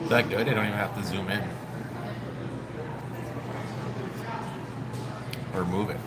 Is that good? I don't even have to zoom in or move it.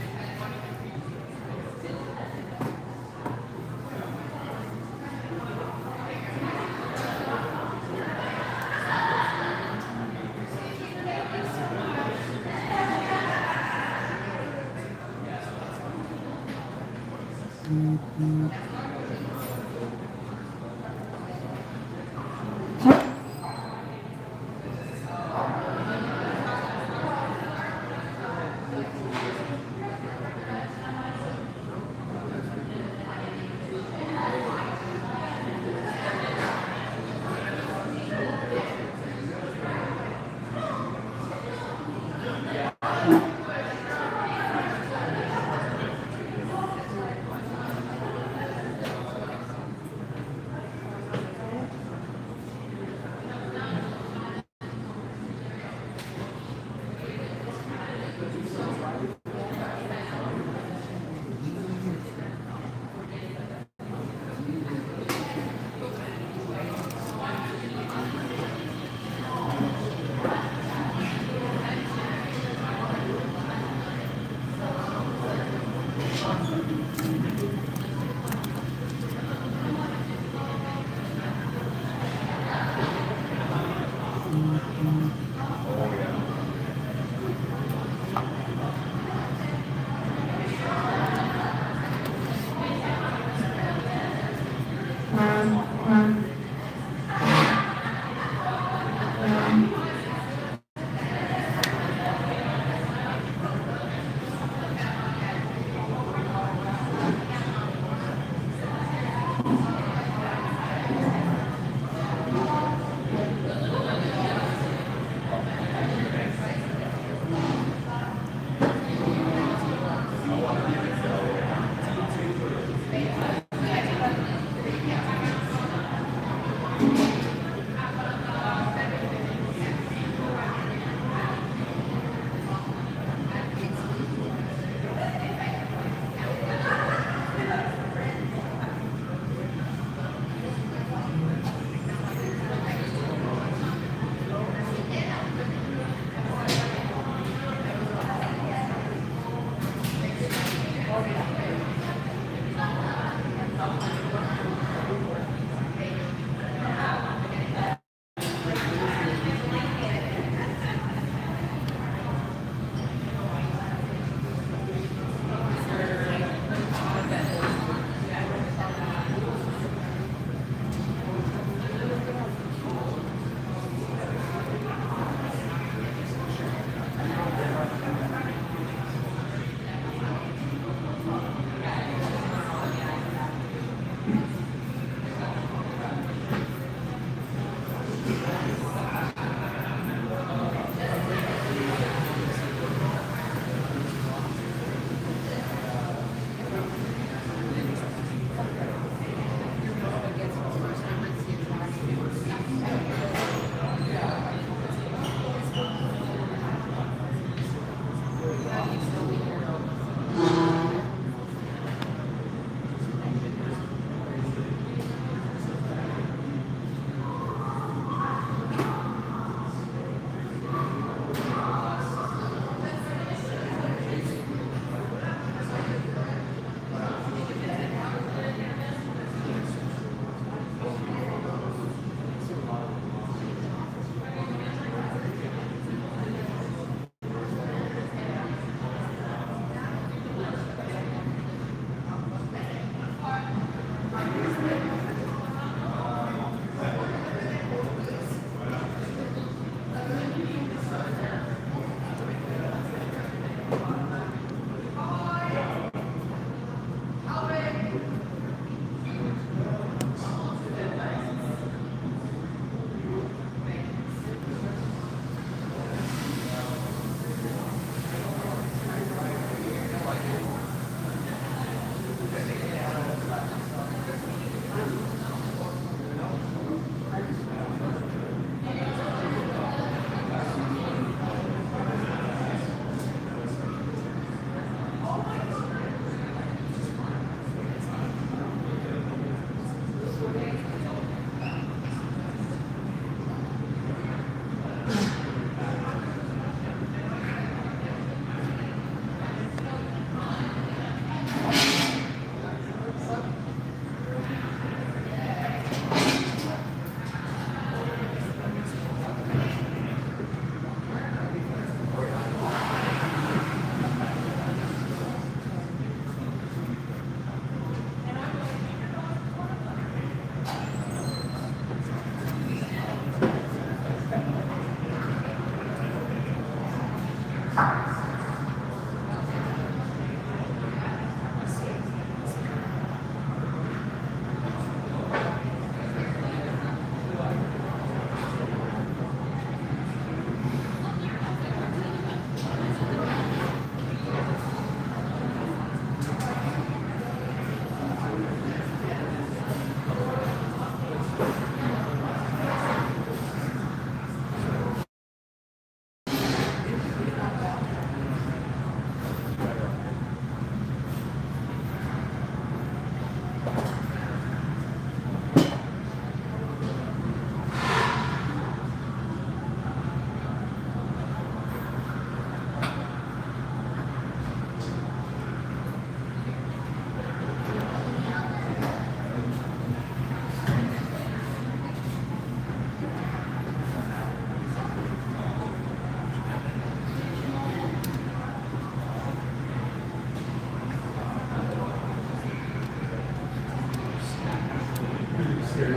Okay,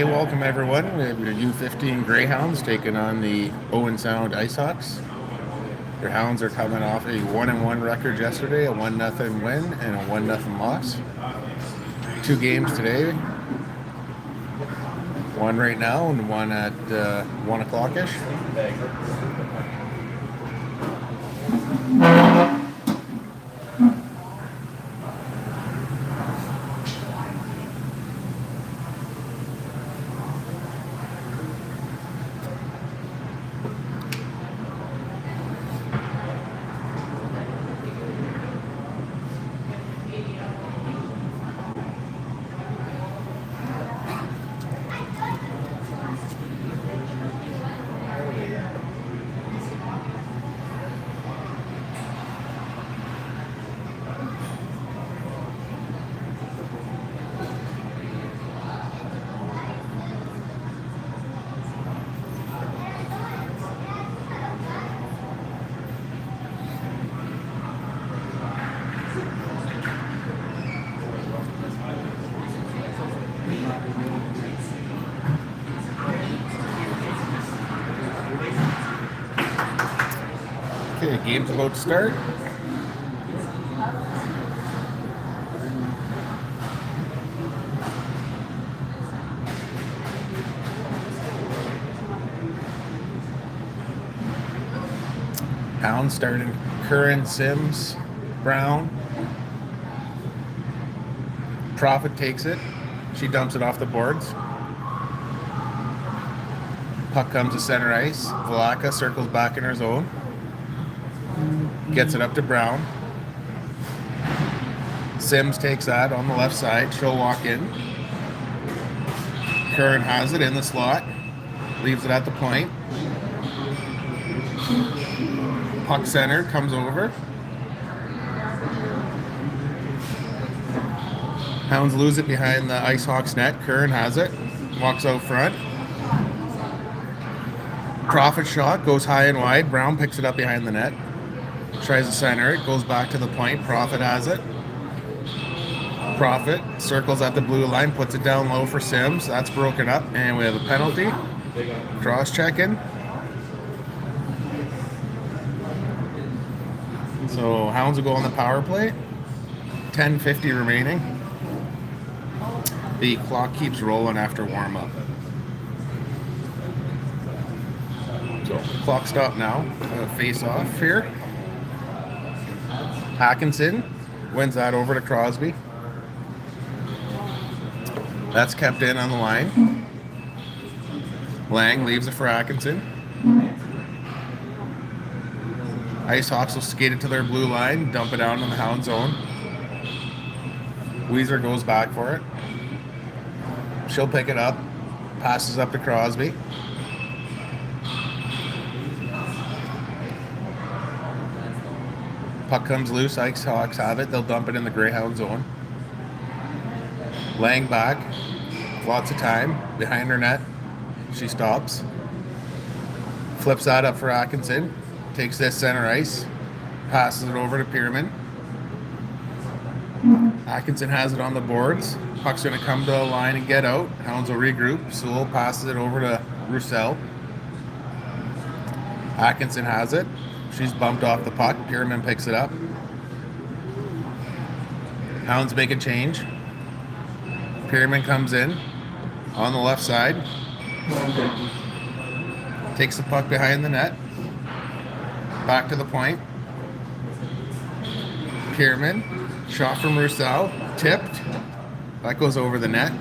welcome everyone. We have your U15 Greyhounds taking on the Owen Sound Ice Hawks. Your Hounds are coming off a 1-1 record yesterday, a 1-0 win, and a 1-0 loss. 2 games today. One right now and one at 1 o'clock-ish. Okay, game's about to start. Hound starting Curran, Sims, Brown. Prophet takes it. She dumps it off the boards. Puck comes to center ice. Velaka circles back in her zone. Gets it up to Brown. Sims takes that on the left side. She'll walk in. Curran has it in the slot. Leaves it at the point. Puck center comes over. Hounds lose it behind the Ice Hawks net. Curran has it. Walks out front. Prophet shot goes high and wide. Brown picks it up behind the net. Tries to center it. Goes back to the point. Prophet has it. Prophet circles at the blue line. Puts it down low for Sims. That's broken up. And we have a penalty. Cross checking. So Hounds will go on the power play. 10:50 remaining. The clock keeps rolling after warm up. So clock stop now. Face off here. Hackinson wins that over to Crosby. That's kept in on the line. Lang leaves it for Atkinson. Ice Hawks will skate it to their blue line, dump it out in the Hound zone. Weezer goes back for it. She'll pick it up, passes up to Crosby. Puck comes loose, Ice Hawks have it, they'll dump it in the Greyhound zone. Lang back, lots of time, behind her net. She stops. Flips that up for Atkinson. Takes this center ice. Passes it over to Pierman. Atkinson has it on the boards. Puck's going to come to the line and get out. Hounds will regroup. Sewell passes it over to Roussel. Atkinson has it. She's bumped off the puck. Pierman picks it up. Hounds make a change. Pierman comes in on the left side. Takes the puck behind the net. Back to the point. Pierman. Shot from Roussel. Tipped. That goes over the net.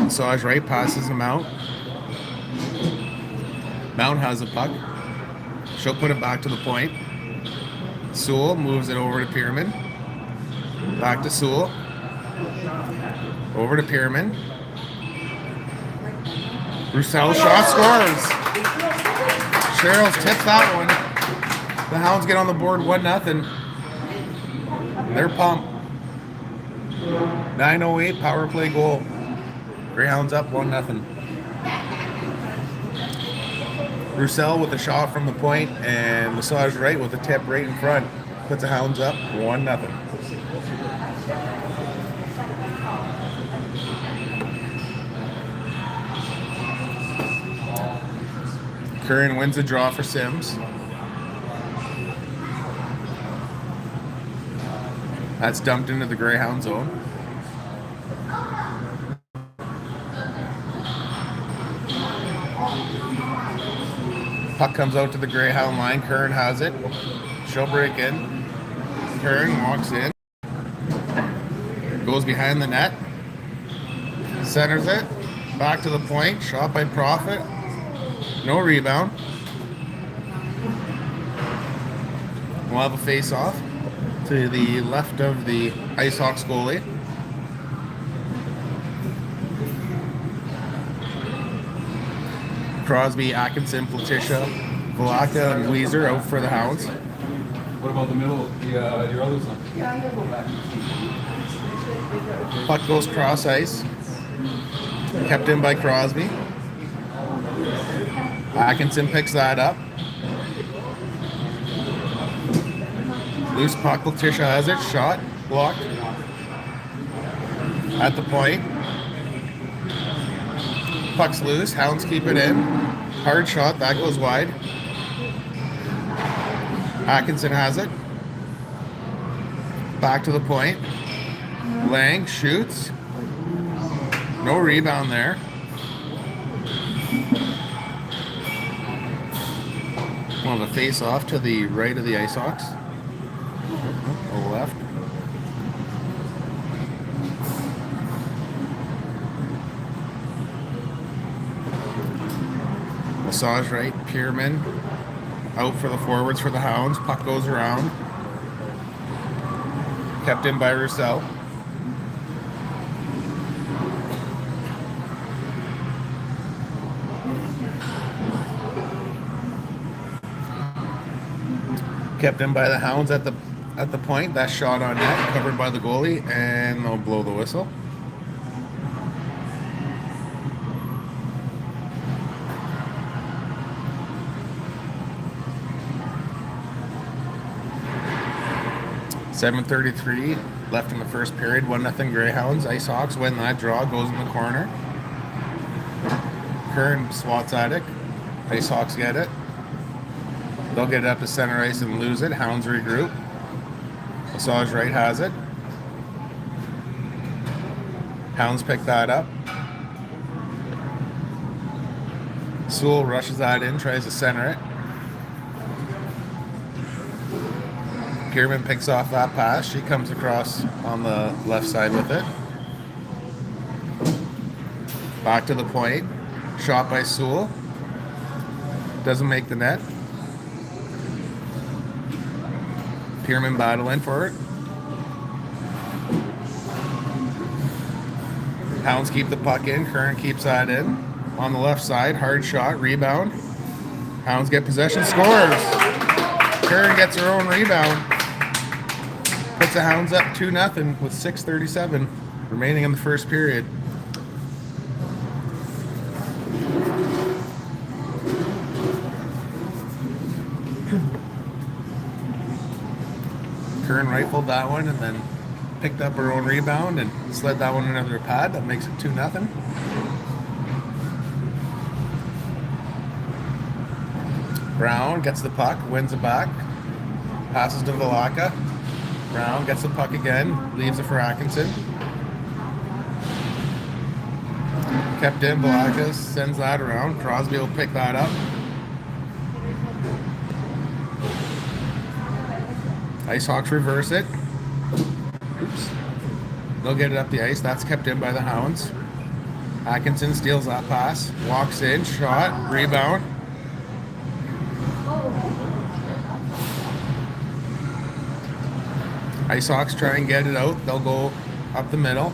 Saj right passes him out. Mount has the puck. She'll put it back to the point. Sewell moves it over to Pierman. Back to Sewell. Over to Pierman. Roussel shot scores. Cheryl's tips that one. The Hounds get on the board 1-0. They're pumped. 9:08 power play goal. Greyhounds up 1-0. Roussel with a shot from the point, and Massage right with a tip right in front. Puts the Hounds up 1-0. Curran wins the draw for Sims. That's dumped into the Greyhound zone. Puck comes out to the Greyhound line. Curran has it. She'll break in. Curran walks in. Goes behind the net. Centers it. Back to the point. Shot by Profit. No rebound. We'll have a face-off to the left of the IceHawks goalie. Crosby, Atkinson, Platisha, Velaka, and Weezer out for the Hounds. What about the middle, your other son? Yeah, I'm gonna go back. Puck goes cross ice. Kept in by Crosby. Atkinson picks that up. Loose puck, Platisha has it. Shot, blocked. At the point. Puck's loose. Hounds keep it in. Hard shot. That goes wide. Atkinson has it. Back to the point. Lang shoots. No rebound there. We'll have a face off to the right of the IceHawks. Or left. Massage right, Pierman out for the forwards for the Hounds. Puck goes around. Kept in by Roussel. Kept in by the Hounds at the point. That shot on net, covered by the goalie, and they'll blow the whistle. .7:33 left in the first period. 1-0 Greyhounds. IceHawks win that draw. Goes in the corner. Curran swats at it. IceHawks get it. They'll get it up to center ice and lose it. Hounds regroup. Massage right has it. Hounds pick that up. Sewell rushes that in, tries to center it. Pierman picks off that pass. She comes across on the left side with it. Back to the point. Shot by Sewell. Doesn't make the net. Pierman battling for it. Hounds keep the puck in. Curran keeps that in. On the left side, hard shot, rebound. Hounds get possession, scores. Curran gets her own rebound. Puts the Hounds up 2-0 with 6:37 remaining in the first period. Curran rifled that one and then picked up her own rebound and slid that one into her pad. That makes it 2-0. Brown gets the puck, wins it back, passes to Velaka. Brown gets the puck again, leaves it for Atkinson. Kept in, Velaka sends that around. Crosby will pick that up. IceHawks reverse it. Oops. They'll get it up the ice. That's kept in by the Hounds. Atkinson steals that pass. Walks in, shot, rebound. IceHawks try and get it out. They'll go up the middle.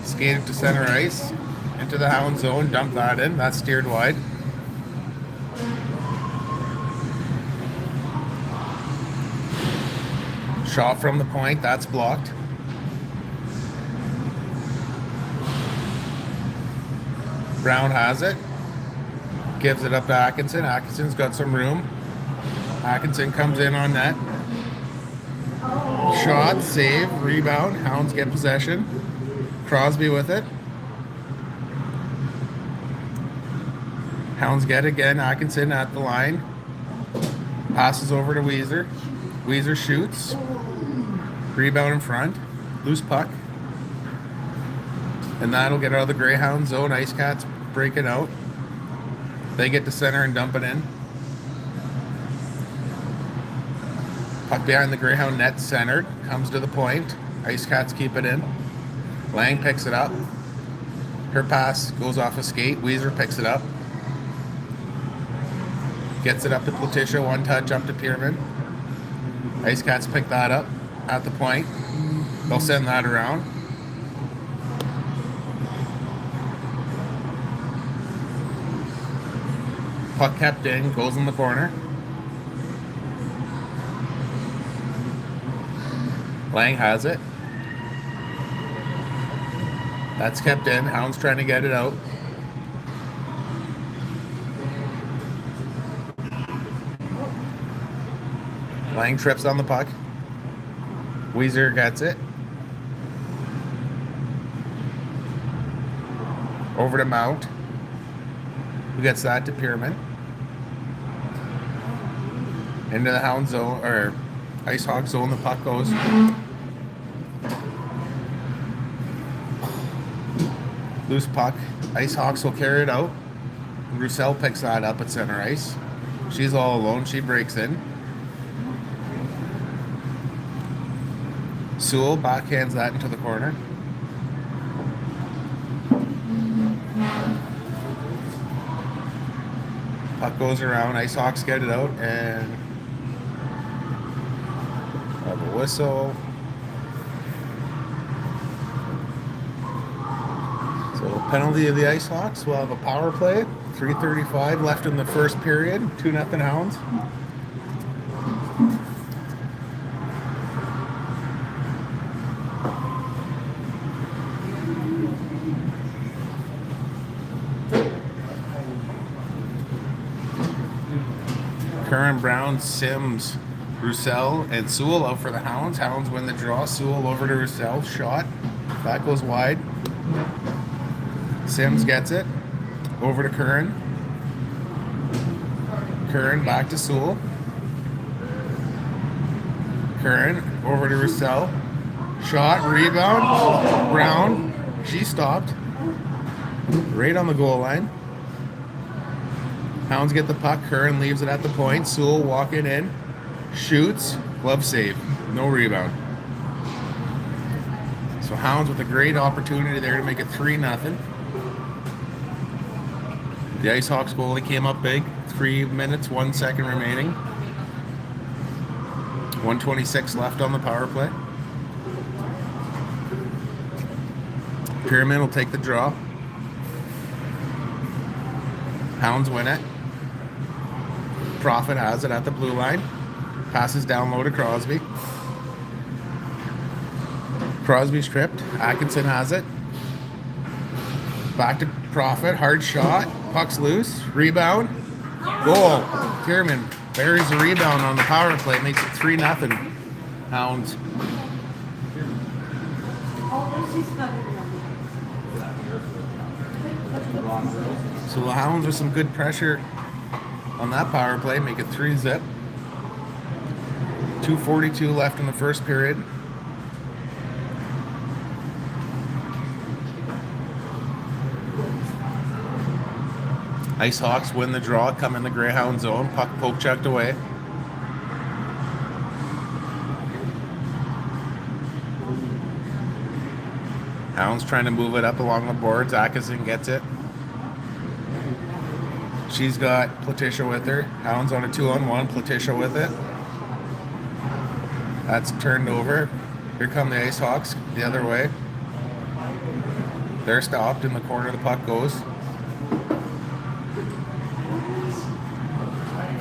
Skate it to center ice. Into the Hound zone. Dump that in. That's steered wide. Shot from the point. That's blocked. Brown has it. Gives it up to Atkinson. Atkinson's got some room. Atkinson comes in on net. Shot, save, rebound. Hounds get possession. Crosby with it. Hounds get again. Atkinson at the line. Passes over to Weezer. Weezer shoots. Rebound in front. Loose puck. And that'll get out of the Greyhound zone. Ice Cats break it out. They get to center and dump it in. Puck behind the Greyhound net, centered. Comes to the point. Ice Cats keep it in. Lang picks it up. Her pass goes off a skate. Weezer picks it up. Gets it up to Letitia. One touch up to Pierman. Ice Cats pick that up at the point. They'll send that around. Puck kept in, goes in the corner. Lang has it. That's kept in. Hound's trying to get it out. Lang trips on the puck. Weezer gets it. Over to Mount. Who gets that to Pierman? Into the Hound zone, or Ice Hawk zone. The puck goes. Loose puck. Ice Hawks will carry it out. Roussel picks that up at center ice. She's all alone. She breaks in. Sewell backhands that into the corner. Puck goes around. Ice Hawks get it out and have a whistle. So penalty of the Ice Hawks. We'll have a power play. 3:35 left in the first period. 2-0 Hounds. Curran, Brown, Sims, Roussel, and Sewell out for the Hounds. Hounds win the draw. Sewell over to Roussel. Shot. That goes wide. Sims gets it. Over to Curran. Curran back to Sewell. Curran over to Roussel. Shot. Rebound. Brown. She stopped. Right on the goal line. Hounds get the puck. Curran leaves it at the point. Sewell walking in. Shoots. Glove save. No rebound. So Hounds with a great opportunity there to make it 3-0. The Ice Hawks goalie came up big. 3 minutes, 1 second remaining. 1:26 left on the power play. Pierman will take the draw. Hounds win it. Profit has it at the blue line. Passes down low to Crosby. Crosby's tripped. Atkinson has it. Back to Profit. Hard shot. Puck's loose. Rebound. Goal. Pierman buries the rebound on the power play. Makes it 3-0 Hounds. So the Hounds with some good pressure on that power play make it 3-0. 2:42 left in the first period. Ice Hawks win the draw, come in the Greyhound zone. Puck poke checked away. Hounds trying to move it up along the boards. Atkinson gets it. She's got Letitia with her. Hounds on a 2-on-1. Letitia with it. That's turned over. Here come the Ice Hawks the other way. They're stopped in the corner. The puck goes.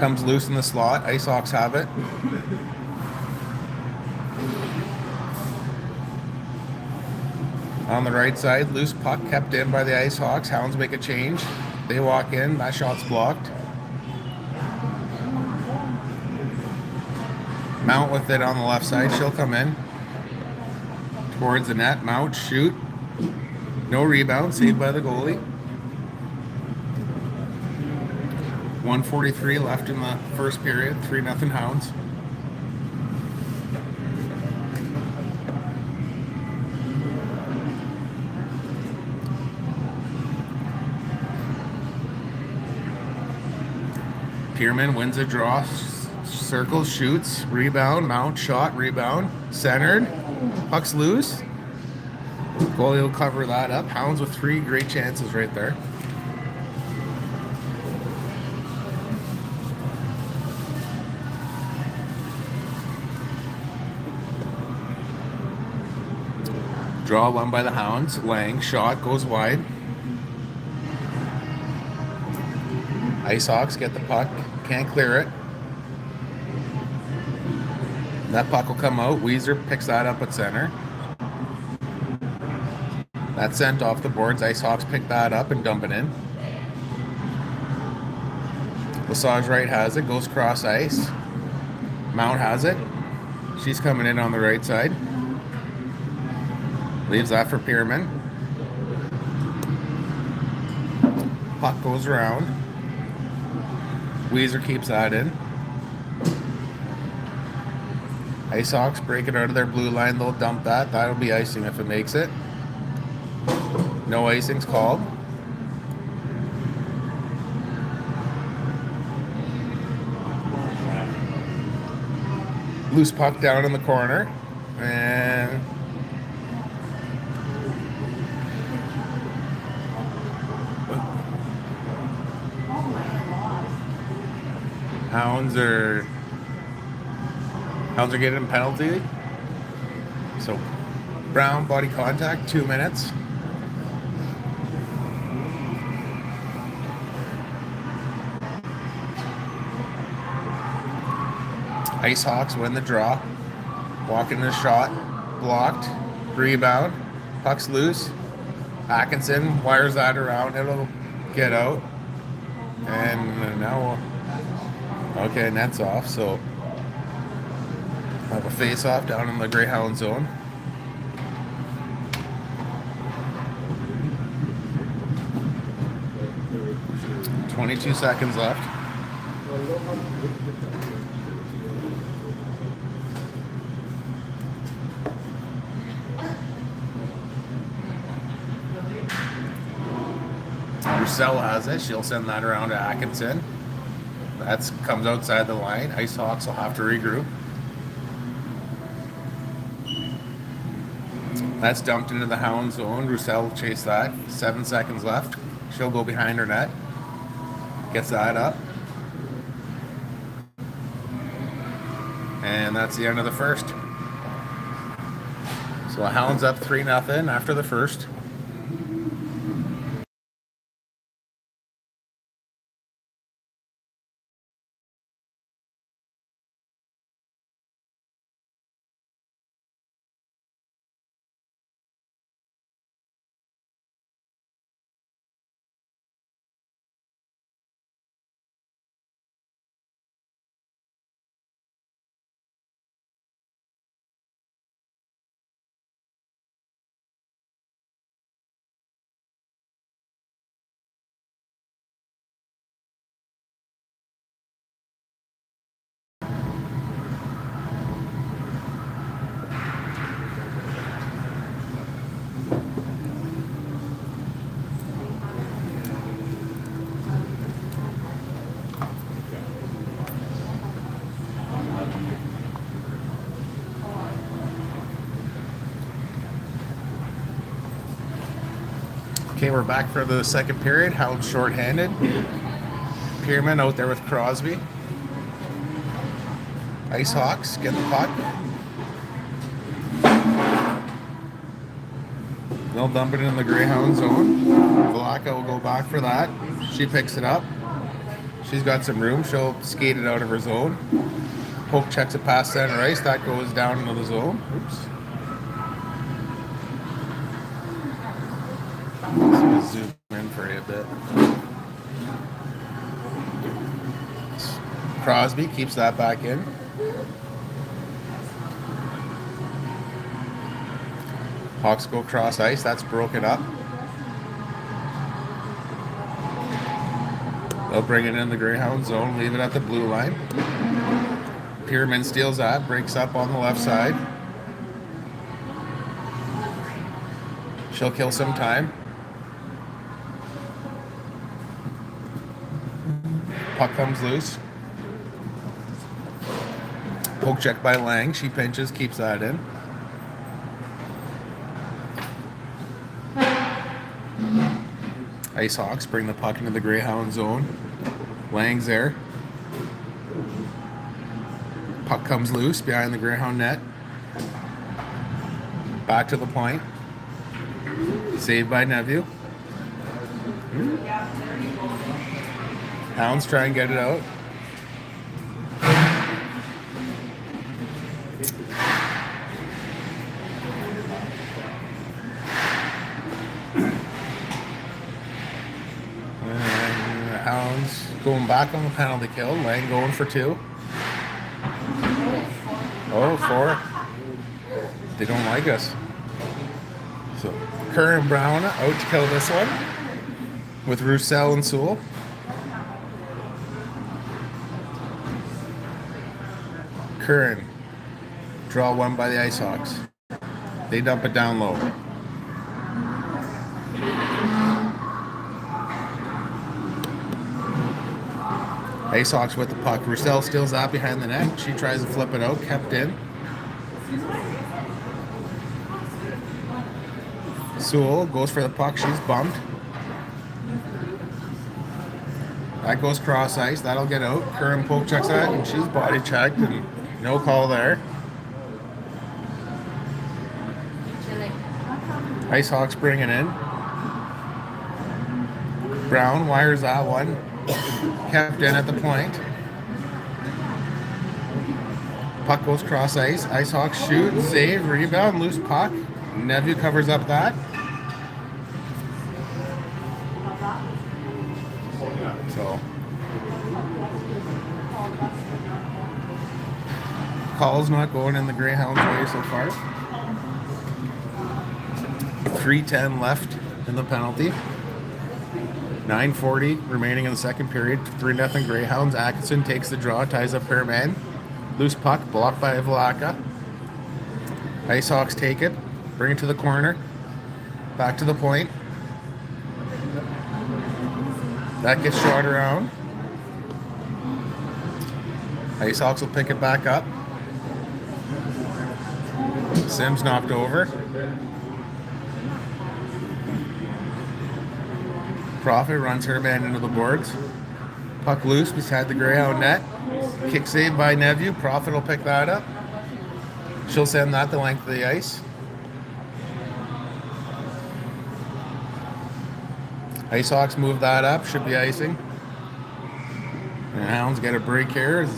Comes loose in the slot. Ice Hawks have it. On the right side, loose puck kept in by the Ice Hawks. Hounds make a change. They walk in, that shot's blocked. Mount with it on the left side, she'll come in. Towards the net, mount, shoot. No rebound, saved by the goalie. 1:43 left in the first period, 3-0 Hounds. Pierman wins a draw, circles, shoots, rebound, mount, shot, rebound, centered, puck's loose. Goalie will cover that up. Hounds with 3 great chances right there. Draw won by the Hounds. Lang, shot, goes wide. Ice Hawks get the puck, can't clear it. That puck will come out. Weezer picks that up at center. That's sent off the boards. Ice Hawks pick that up and dump it in. Lesage right has it, goes cross ice. Mount has it. She's coming in on the right side. Leaves that for Pierman. Puck goes around. Weezer keeps that in. Ice Hawks break it out of their blue line. They'll dump that. That'll be icing if it makes it. No icing's called. Loose puck down in the corner. And Hounds are getting a penalty. So Brown body contact, 2 minutes. Ice Hawks win the draw. Walking the shot, blocked, rebound, puck's loose. Atkinson wires that around, it'll get out. And now, okay, net's off, so have a face-off down in the Greyhound zone. .22 seconds left. Roussel has it. She'll send that around to Atkinson. That comes outside the line. Ice Hawks will have to regroup. That's dumped into the Hound zone. Roussel will chase that. 7 seconds left. She'll go behind her net. Gets that up. And that's the end of the first. So Hounds up 3-0 after the first. Okay, we're back for the second period. Hound short-handed. Pierman out there with Crosby. Ice Hawks get the puck. They'll dump it in the Greyhound zone. Velaka will go back for that. She picks it up. She's got some room. She'll skate it out of her zone. Poke checks it past center ice. That goes down into the zone. Oops. Zoom in for you a bit. Crosby keeps that back in. Hawks go cross ice. That's broken up. They'll bring it in the Greyhound zone, leave it at the blue line. Pyramid steals that, breaks up on the left side. She'll kill some time. Puck comes loose. Poke check by Lang. She pinches, keeps that in. Ice Hawks bring the puck into the Greyhound zone. Lang's there. Puck comes loose behind the Greyhound net. Back to the point. Saved by Neville. Hounds try and get it out. Hounds going back on the penalty kill. Lang going for 2. Oh, 4. They don't like us. So Kerr and Brown out to kill this one with Roussel and Sewell. Curran draw one by the Ice Hawks. They dump it down low. Ice Hawks with the puck. Roussel steals that behind the net. She tries to flip it out. Kept in. Sewell goes for the puck. She's bumped. That goes cross ice. That'll get out. Curran poke checks that, and she's body checked, and no call there. Ice Hawks bring it in. Brown wires that one. Kept in at the point. Puck goes cross ice. Ice Hawks shoot, save, rebound, loose puck. Neville covers up that. So call's not going in the Greyhounds' way so far. 3:10 left in the penalty. 9:40 remaining in the second period. 3-0 Greyhounds. Atkinson takes the draw, ties up her man. Loose puck, blocked by Vlaka. Ice Hawks take it, bring it to the corner. Back to the point. That gets shot around. Ice Hawks will pick it back up. Sims knocked over. Profit runs her man into the boards. Puck loose beside the Greyhound net. Kick saved by Neville. Profit will pick that up. She'll send that the length of the ice. Ice Hawks move that up. Should be icing. And Hounds get a break here.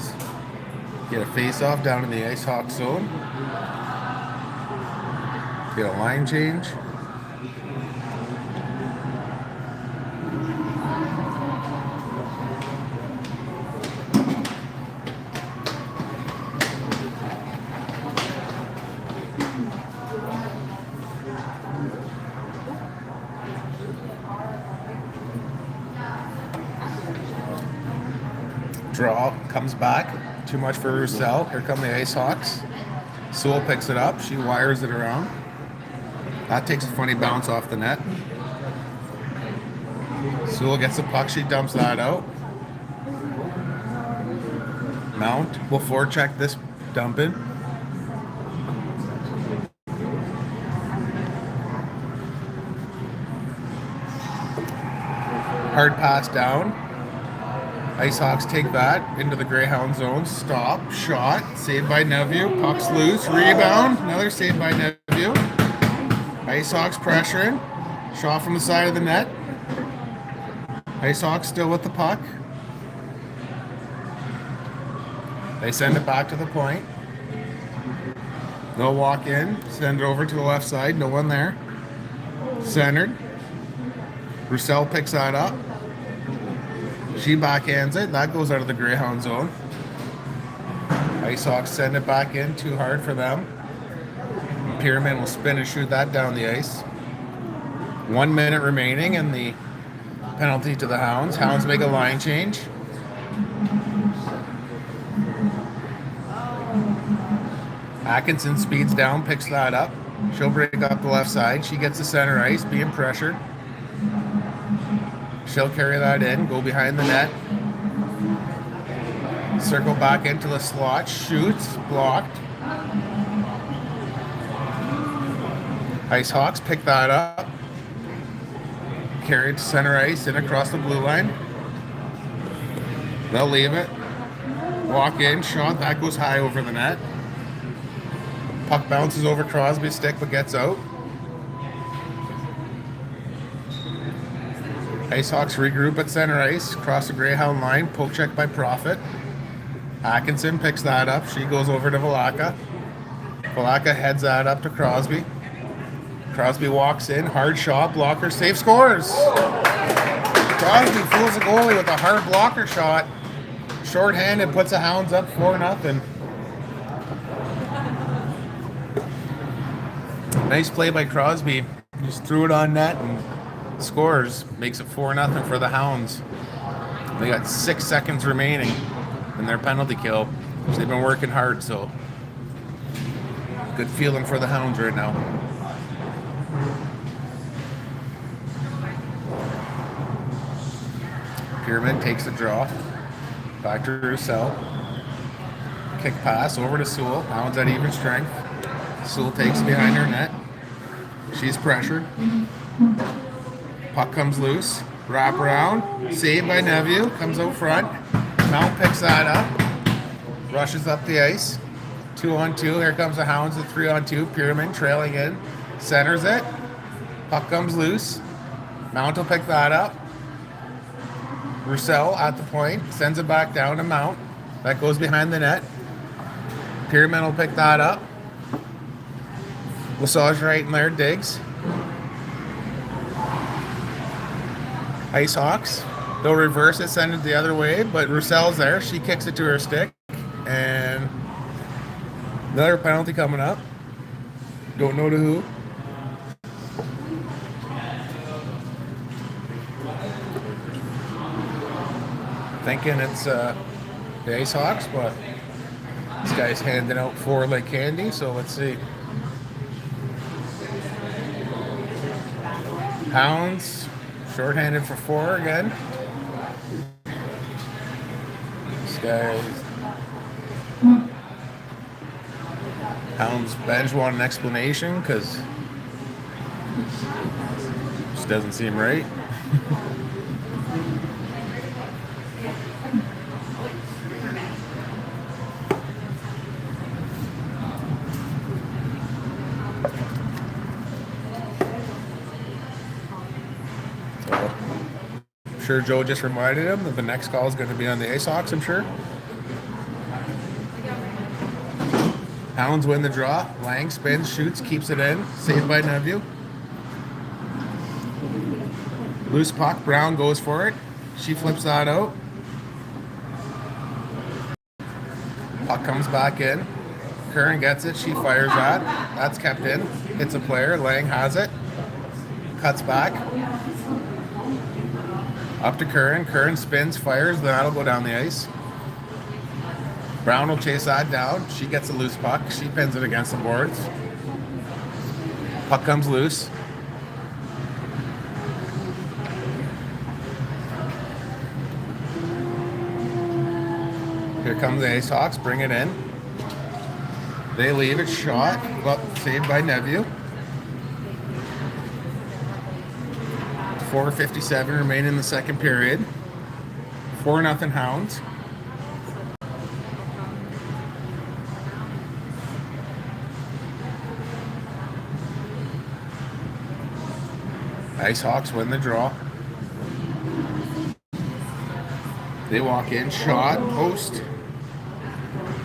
Get a face-off down in the Ice Hawk zone. Get a line change. Draw comes back. Too much for Roussel. Here come the Ice Hawks. Sewell picks it up. She wires it around. That takes a funny bounce off the net. Sewell gets the puck. She dumps that out. Mount will forecheck this dump in. Hard pass down. Ice Hawks take that into the Greyhound zone. Stop. Shot. Saved by Neville. Puck's loose. Rebound. Another save by Neville. Ice Hawks pressuring. Shot from the side of the net. Ice Hawks still with the puck. They send it back to the point. No walk in. Send it over to the left side. No one there. Centered. Roussel picks that up. She backhands it. That goes out of the Greyhound zone. Ice Hawks send it back in, too hard for them. Pyramid will spin and shoot that down the ice. 1 minute remaining and the penalty to the Hounds. Hounds make a line change. Atkinson speeds down, picks that up. She'll break up the left side. She gets the center ice, being pressured. She'll carry that in, go behind the net. Circle back into the slot, shoots, blocked. Ice Hawks pick that up. Carried to center ice and across the blue line. They'll leave it. Walk in, shot, that goes high over the net. Puck bounces over Crosby's stick but gets out. Ice Hawks regroup at center ice, cross the Greyhound line, poke check by Profit. Atkinson picks that up. She goes over to Velaka. Velaka heads that up to Crosby. Crosby walks in, hard shot, blocker, save, scores! Crosby fools the goalie with a hard blocker shot. Shorthanded, puts the Hounds up 4-0. Nice play by Crosby. Just threw it on net and scores. Makes it 4-0 for the Hounds. They got 6 seconds remaining in their penalty kill. So they've been working hard, so good feeling for the Hounds right now. Pyramid takes the draw. Back to Roussel. Kick pass over to Sewell. Hounds at even strength. Sewell takes behind her net. She's pressured. Puck comes loose. Wrap around. Saved by Neville. Comes out front. Mount picks that up. Rushes up the ice. 2-on-2. Here comes the Hounds at 3-on-2. Pyramid trailing in. Centers it. Puck comes loose. Mount will pick that up. Roussel at the point. Sends it back down to Mount. That goes behind the net. Pyramid will pick that up. Lesage right in there, digs. Ice Hawks. They'll reverse it, send it the other way, but Roussel's there. She kicks it to her stick. And another penalty coming up. Don't know to who. Thinking it's the Ice Hawks, but this guy's handing out 4 like candy, so let's see. Hounds, shorthanded for 4 again. This guy's Hounds bench want an explanation because this doesn't seem right. I'm sure Joe just reminded him that the next call is going to be on the Ice Hawks, I'm sure. Hounds win the draw. Lang spins, shoots, keeps it in. Saved by Neville. Loose puck. Brown goes for it. She flips that out. Puck comes back in. Curran gets it. She fires that. That's kept in. Hits a player. Lang has it. Cuts back. Up to Curran. Curran spins, fires. Then that'll go down the ice. Brown will chase that down. She gets a loose puck. She pins it against the boards. Puck comes loose. Here comes the Ice Hawks. Bring it in. They leave it. Shot. Well, saved by Neville. 4:57 remain in the second period. 4-0 Hounds. Ice Hawks win the draw. They walk in, shot, post.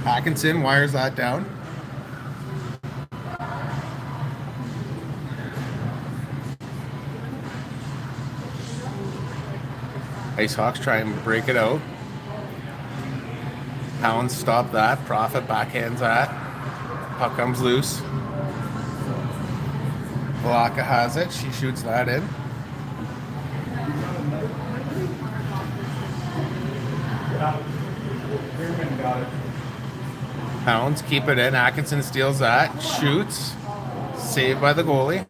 Atkinson wires that down. Ice Hawks try and break it out. Hounds stop that. Profit backhands that. Puck comes loose. Valaka has it. She shoots that in. Got it. Hounds keep it in. Atkinson steals that. Shoots. Saved by the goalie.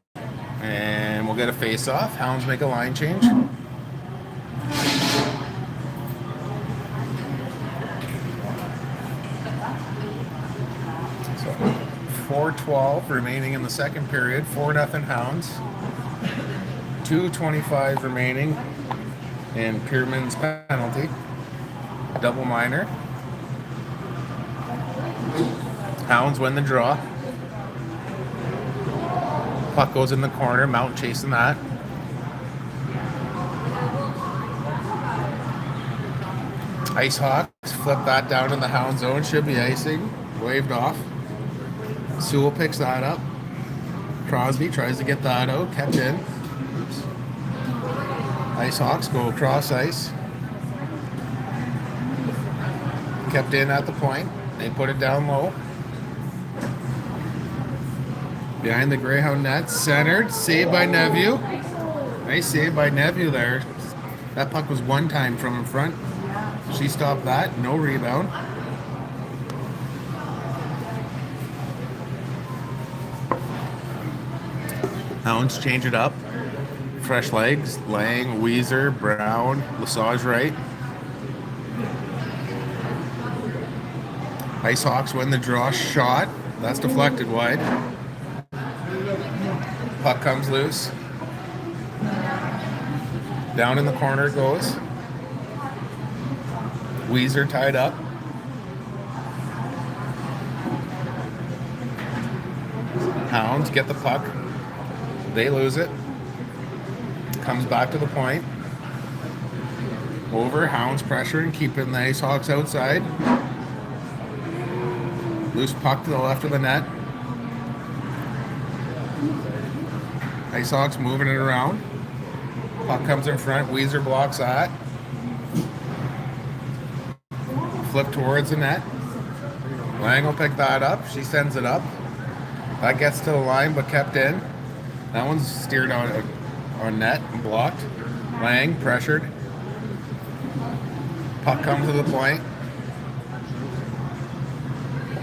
And we'll get a face-off. Hounds make a line change. So 4:12 remaining in the second period. 4-0 Hounds. 2:25 remaining in Pierman's penalty. Double minor. Hounds win the draw. Puck goes in the corner. Mount chasing that. Ice Hawks flip that down in the Hound zone. Should be icing. Waved off. Sewell picks that up. Crosby tries to get that out. Kept in. Oops. Ice Hawks go across ice. Kept in at the point. They put it down low. Behind the Greyhound net. Centered. Saved by Neville. Nice save by Neville there. That puck was one time from in front. She stopped that. No rebound. Hounds change it up. Fresh legs. Lang, Weezer, Brown, Lesage right. Ice Hawks win the draw. Shot. That's deflected wide. Puck comes loose. Down in the corner it goes. Weezer tied up. Hounds get the puck. They lose it. Comes back to the point. Over. Hounds pressuring, keeping the Ice Hawks outside. Loose puck to the left of the net. Ice Hawks moving it around. Puck comes in front. Weezer blocks that. Flip towards the net. Lang will pick that up. She sends it up. That gets to the line but kept in. That one's steered on net and blocked. Lang pressured. Puck comes to the point.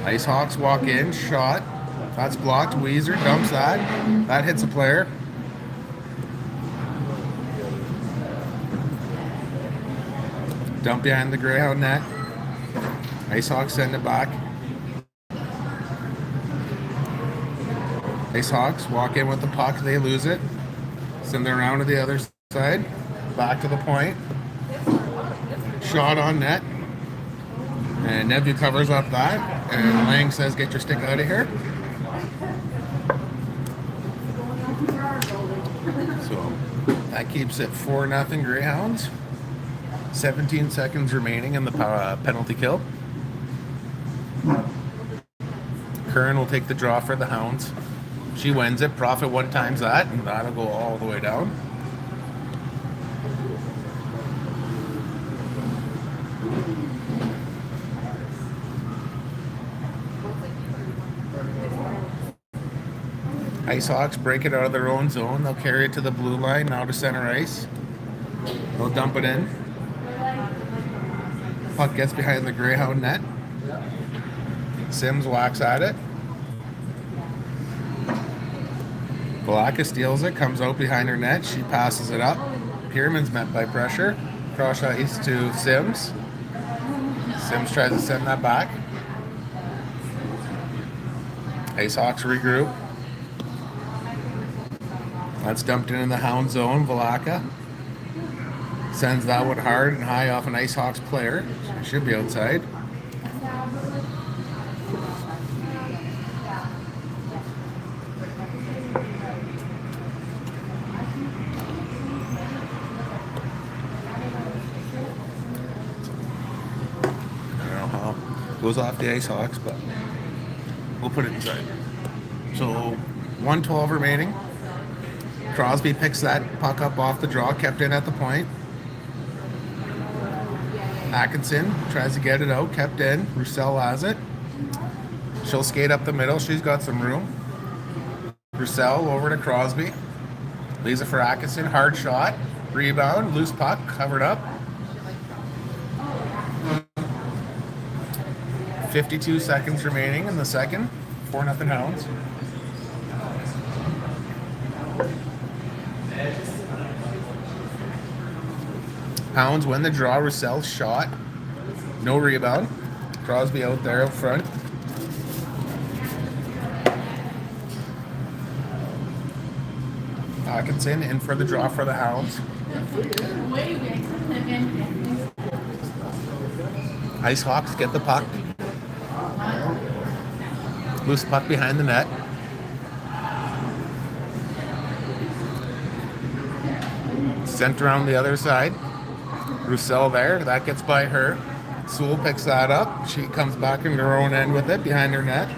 Ice Hawks walk in. Shot. That's blocked. Weezer dumps that. That hits a player. Dump behind the Greyhound net. Ice Hawks send it back. Ice Hawks walk in with the puck. They lose it. Send it around to the other side. Back to the point. Shot on net. And Neville covers up that. And Lang says, get your stick out of here. So that keeps it 4-0 Greyhounds. 17 seconds remaining in the penalty kill. Curran will take the draw for the Hounds. She wins it. Profit one times that, and that'll go all the way down. Ice Hawks break it out of their own zone. They'll carry it to the blue line, now to center ice. They'll dump it in. Puck gets behind the Greyhound net. Sims whacks at it. Valaka steals it, comes out behind her net. She passes it up. Pierman's met by pressure. Cross ice to Sims. Sims tries to send that back. Ice Hawks regroup. That's dumped in the Hound zone. Valaka sends that one hard and high off an Ice Hawks player. She should be outside. I don't know how it goes off the Ice Hawks, but we'll put it inside. So 1:12 remaining. Crosby picks that puck up off the draw, kept in at the point. Atkinson tries to get it out, kept in. Roussel has it. She'll skate up the middle. She's got some room. Roussel over to Crosby. Leaves it for Atkinson. Hard shot. Rebound. Loose puck. Covered up. 52 seconds remaining in the second. 4-0 Hounds. Hounds win the draw. Roussel shot. No rebound. Crosby out there up front. Atkinson in for the draw for the Hounds. Ice Hawks get the puck. Loose puck behind the net. Sent around the other side. Roussel there. That gets by her. Sewell picks that up. She comes back into her own end with it behind her net.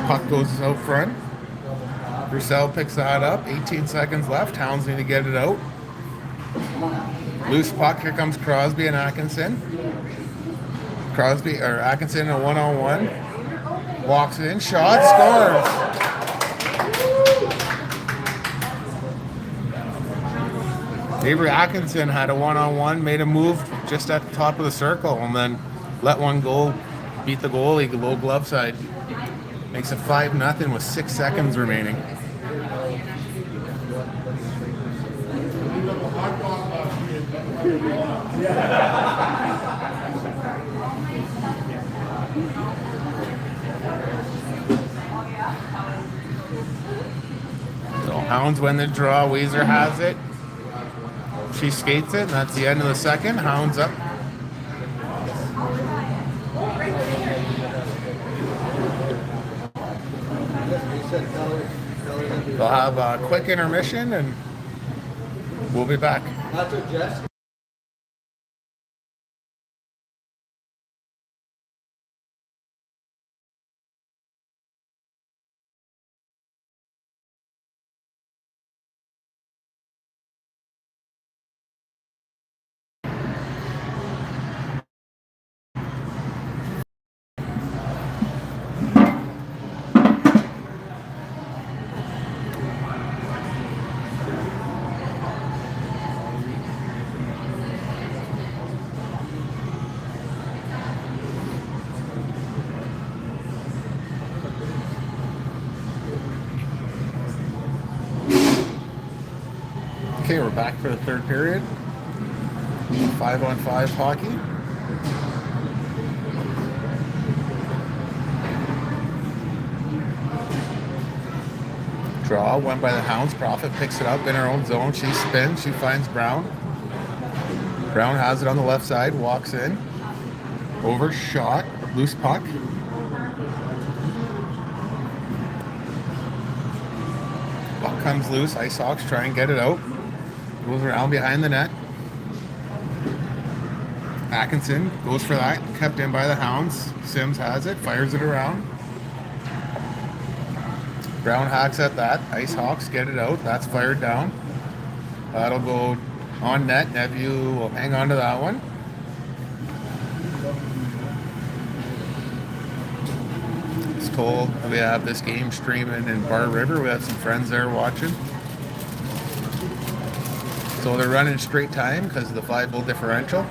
Puck goes out front. Roussel picks that up. 18 seconds left. Hounds need to get it out. Loose puck. Here comes Crosby and Atkinson. Atkinson a one-on-one. Walks in. Shot. Scores. Avery Atkinson had a one-on-one, made a move just at the top of the circle, and then let one go, beat the goalie, low glove side. Makes it 5-0 with 6 seconds remaining. So Hounds win the draw. Weezer has it. She skates it, and that's the end of the second. Hounds up. They'll have a quick intermission, and we'll be back. Okay, we're back for the third period. 5-on-5 hockey. Draw, won by the Hounds. Profit picks it up in her own zone. She spins, she finds Brown. Brown has it on the left side, walks in. Over, shot, loose puck. Puck comes loose. Ice Hawks try and get it out. Goes around behind the net. Atkinson goes for that. Kept in by the Hounds. Sims has it. Fires it around. Brown hacks at that. Ice Hawks get it out. That's fired down. That'll go on net. Nephew will hang on to that one. It's told we have this game streaming in Bar River. We have some friends there watching. So they're running straight time because of the 5-goal differential.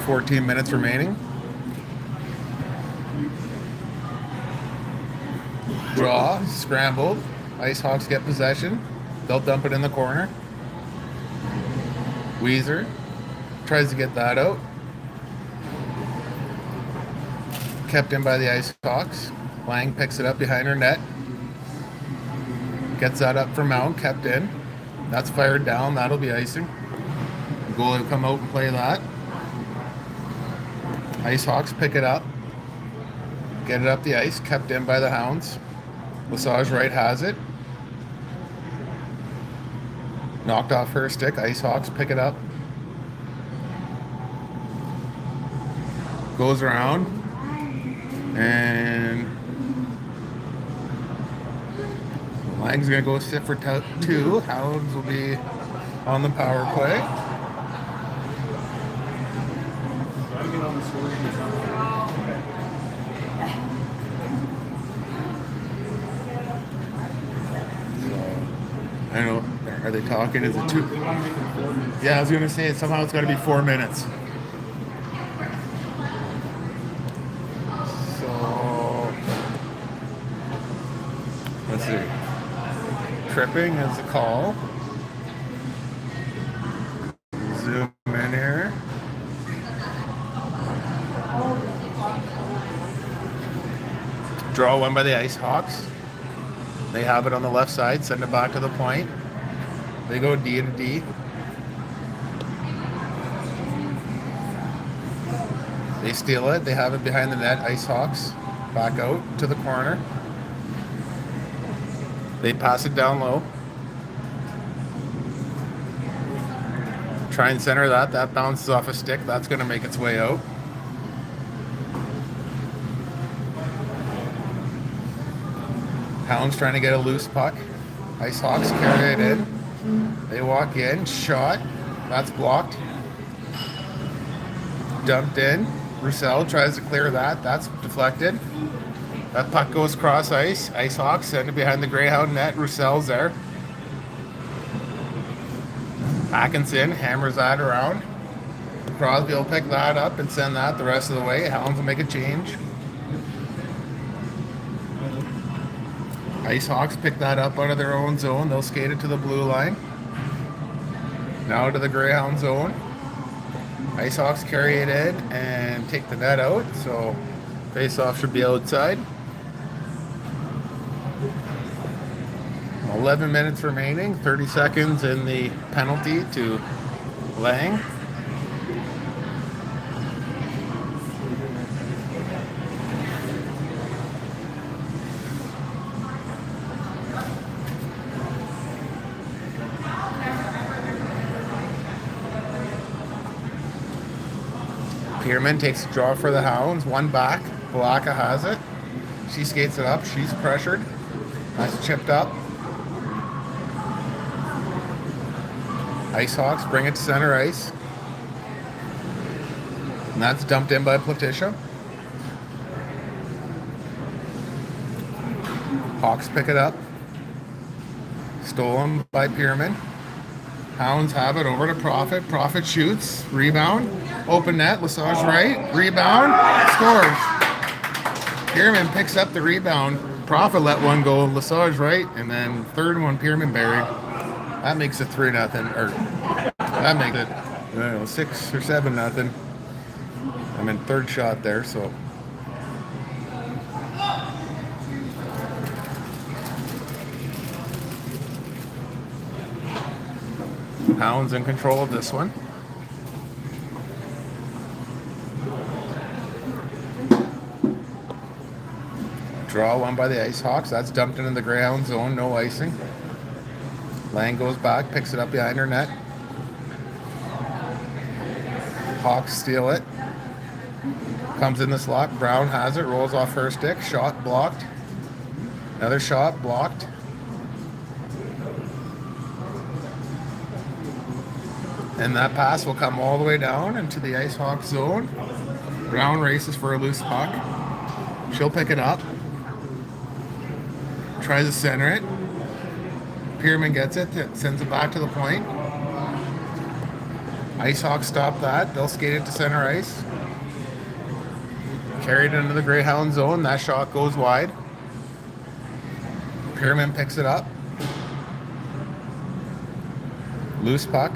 14 minutes remaining. Draw, scrambled. Ice Hawks get possession. They'll dump it in the corner. Weezer tries to get that out. Kept in by the Ice Hawks. Lang picks it up behind her net. Gets that up for Mount, kept in. That's fired down. That'll be icing. The goalie will come out and play that. Ice Hawks pick it up. Get it up the ice. Kept in by the Hounds. Lesage right has it. Knocked off her stick. Ice Hawks pick it up. Goes around. And Lang's going to go sit for 2. Hounds will be on the power play. I don't know. Are they talking? Is it 2? Yeah, I was gonna say somehow it's got to be 4 minutes. So let's see. Tripping is a call. Zoom in here. Draw one by the Ice Hawks. They have it on the left side, send it back to the point. They go D to D. They steal it. They have it behind the net. Ice Hawks back out to the corner. They pass it down low. Try and center that. That bounces off a stick. That's going to make its way out. Hounds trying to get a loose puck. Ice Hawks carry it in. They walk in. Shot. That's blocked. Dumped in. Roussel tries to clear that. That's deflected. That puck goes cross ice. Ice Hawks send it behind the Greyhound net. Roussel's there. Atkinson hammers that around. Crosby will pick that up and send that the rest of the way. Hounds will make a change. Ice Hawks pick that up out of their own zone. They'll skate it to the blue line. Now to the Greyhound zone. Ice Hawks carry it in and take the net out. So face-off should be outside. 11 minutes remaining. 30 seconds in the penalty to Lang. Pierman takes a draw for the Hounds. One back. Balaka has it. She skates it up. She's pressured. That's chipped up. Ice Hawks bring it to center ice. And that's dumped in by Platisha. Hawks pick it up. Stolen by Pierman. Hounds have it over to Profit. Profit shoots. Rebound. Open net. Lesage right. Rebound. Scores. Pierman picks up the rebound. Profit let one go. Lesage right. And then third one, Pierman buried. That makes it 3-0. Or that makes it, I don't know, 6 or 7-0. I'm in third shot there, so. Hounds in control of this one. Draw one by the Ice Hawks. That's dumped into the Greyhound zone. No icing. Lang goes back, picks it up behind her net. Hawks steal it. Comes in the slot. Brown has it. Rolls off her stick. Shot blocked. Another shot blocked. And that pass will come all the way down into the Ice Hawk zone. Brown races for a loose puck. She'll pick it up. Tries to center it. Pierman gets it. Sends it back to the point. Ice Hawks stop that. They'll skate it to center ice. Carried into the Greyhound zone. That shot goes wide. Pierman picks it up. Loose puck.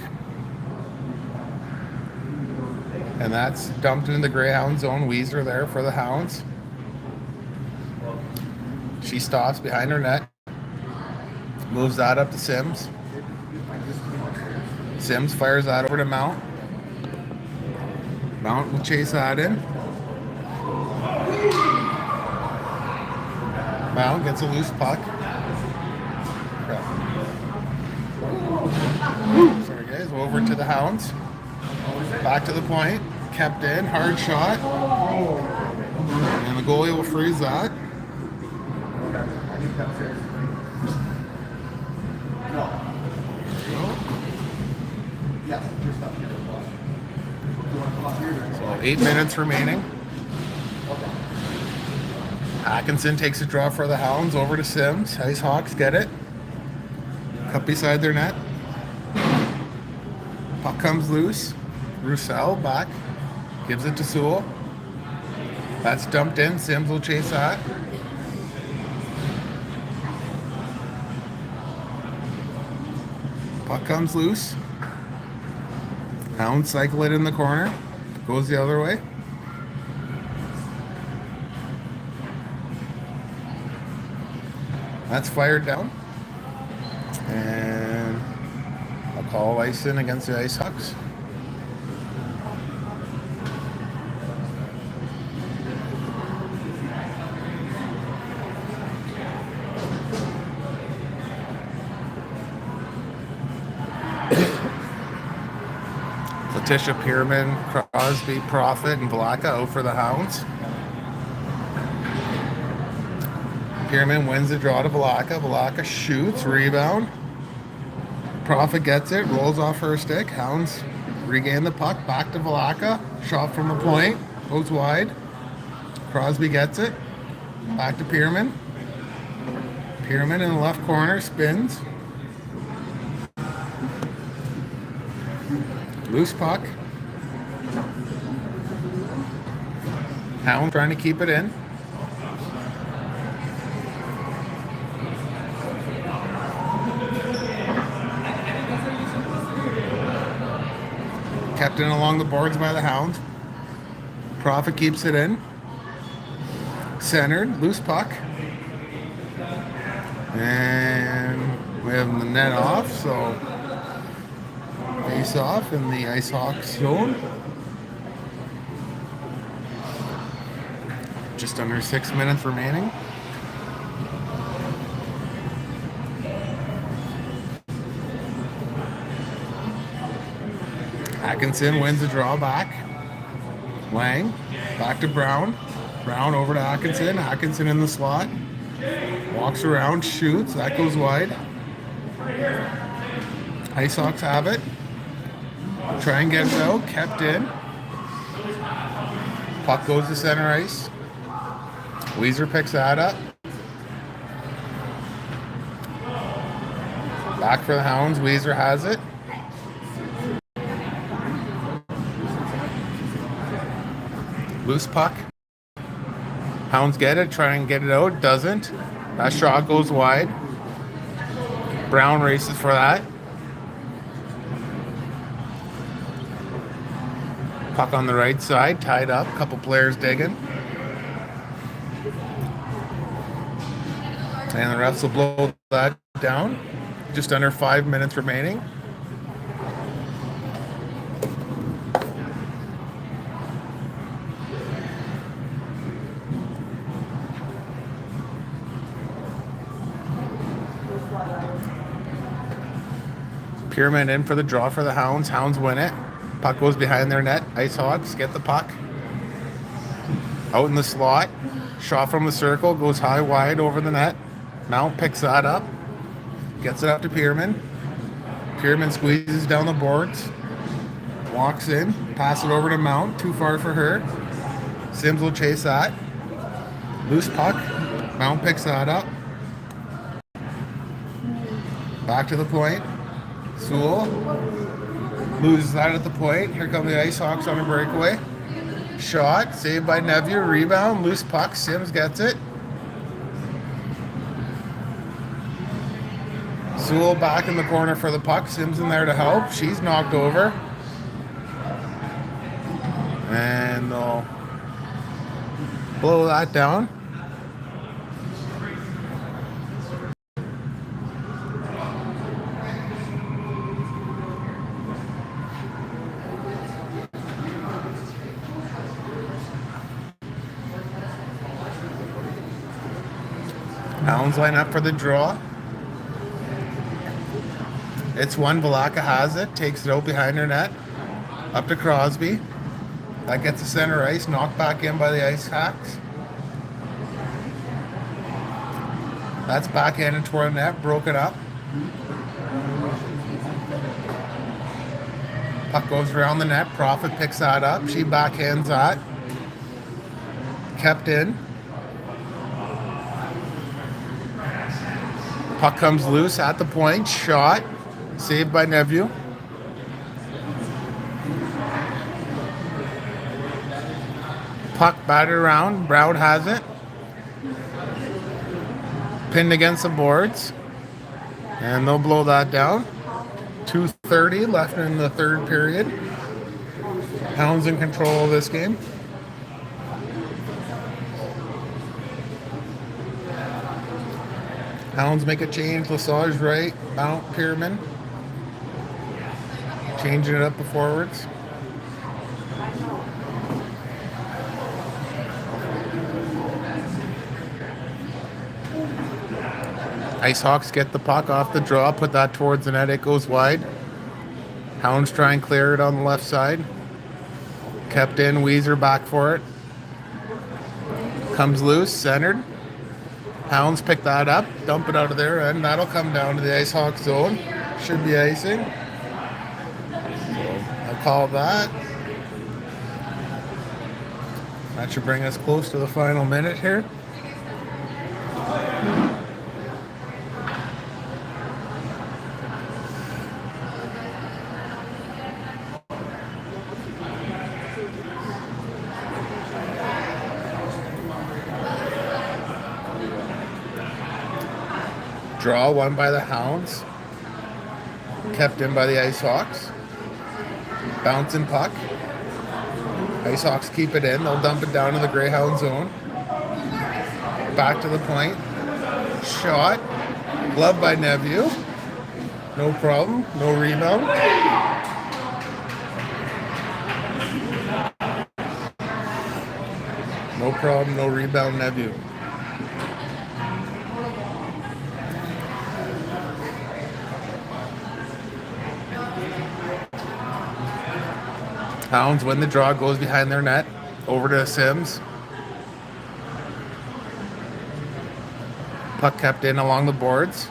And that's dumped into the Greyhound zone. Weezer there for the Hounds. She stops behind her net. Moves that up to Sims. Sims fires that over to Mount. Mount will chase that in. Mount gets a loose puck. Sorry guys, over to the Hounds. Back to the point. Kept in. Hard shot. And the goalie will freeze that. So 8 minutes remaining. Atkinson takes a draw for the Hounds over to Sims. Ice Hawks get it. Cut beside their net. Puck comes loose. Roussel back. Gives it to Sewell. That's dumped in. Sims will chase that. Puck comes loose. Hounds cycle it in the corner. Goes the other way. That's fired down. And I'll call ice in against the Ice Hawks. Letitia Pierman, Crosby, Prophet, and Vlaka out for the Hounds. Pierman wins the draw to Vlaka. Vlaka shoots, rebound. Prophet gets it, rolls off her stick. Hounds regain the puck, back to Vlaka. Shot from the point, goes wide. Crosby gets it, back to Pierman. Pierman in the left corner, spins. Loose puck. Hound trying to keep it in. Kept in along the boards by the Hounds. Prophet keeps it in. Centered, loose puck. And we have the net off, so face off in the Ice Hawks zone. Just under 6 minutes remaining. Atkinson wins the draw back. Lang back to Brown. Brown over to Atkinson. Atkinson in the slot. Walks around, shoots. That goes wide. Ice Hawks have it. Try and get it out. Kept in. Puck goes to center ice. Weezer picks that up. Back for the Hounds. Weezer has it. Loose puck. Hounds get it. Try and get it out. Doesn't. That shot goes wide. Brown races for that. Puck on the right side. Tied up. Couple players digging. And the refs will blow that down. Just under 5 minutes remaining. Pierman in for the draw for the Hounds. Hounds win it. Puck goes behind their net. Ice Hawks get the puck. Out in the slot. Shot from the circle. Goes high wide over the net. Mount picks that up. Gets it up to Pierman. Pierman squeezes down the boards. Walks in. Pass it over to Mount. Too far for her. Sims will chase that. Loose puck. Mount picks that up. Back to the point. Sewell loses that at the point. Here come the Ice Hawks on a breakaway. Shot. Saved by Neville. Rebound. Loose puck. Sims gets it. Sewell back in the corner for the puck. Sims in there to help. She's knocked over. And they'll blow that down. Hounds line up for the draw. It's one. Vlaka has it. Takes it out behind her net. Up to Crosby. That gets the center ice. Knocked back in by the Ice Hawks. That's backhanded toward the net. Broken up. Puck goes around the net. Profit picks that up. She backhands that. Kept in. Puck comes loose at the point. Shot. Saved by Nephew. Puck batted around. Brown has it. Pinned against the boards. And they'll blow that down. 2:30 left in the third period. Hounds in control of this game. Hounds make a change. Lesage right. Mount Pierman. Changing it up the forwards. Ice Hawks get the puck off the draw, put that towards the net. It goes wide. Hounds try and clear it on the left side. Kept in. Weezer back for it. Comes loose, centered. Hounds pick that up, dump it out of there, and that'll come down to the Ice Hawk zone. Should be icing. So I'll call that. That should bring us close to the final minute here. Draw won by the Hounds. Kept in by the Ice Hawks. Bouncing puck. Ice Hawks keep it in. They'll dump it down to the Greyhound zone. Back to the point. Shot. Glove by Nephew. No problem. No rebound. No problem. No rebound, Nephew. Hounds win the draw, goes behind their net, over to Sims. Puck kept in along the boards.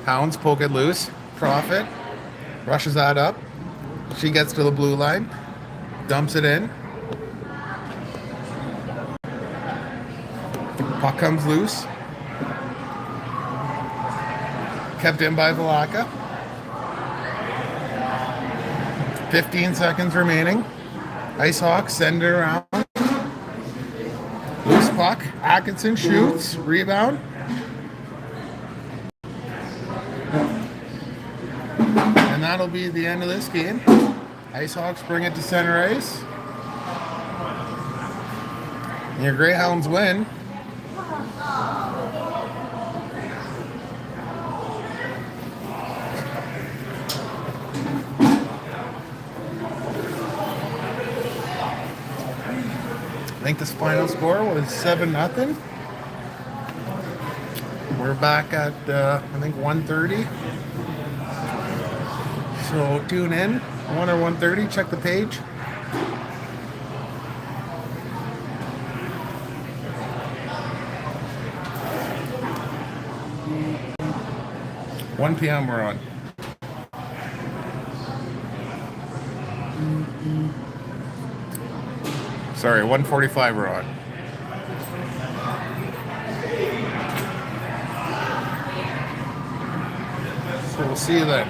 Hounds poke it loose. Profit rushes that up. She gets to the blue line, dumps it in. Puck comes loose. Kept in by Velaka. 15 seconds remaining. Ice Hawks send it around. Loose puck. Atkinson shoots. Rebound. And that'll be the end of this game. Ice Hawks bring it to center ice. And your Greyhounds win. I think this final score was 7-0. We're back at, I think, 1:30. So tune in, 1 or 1:30, check the page. $1 p.m. we're on. Sorry, 1:45 we're on. So we'll see you then.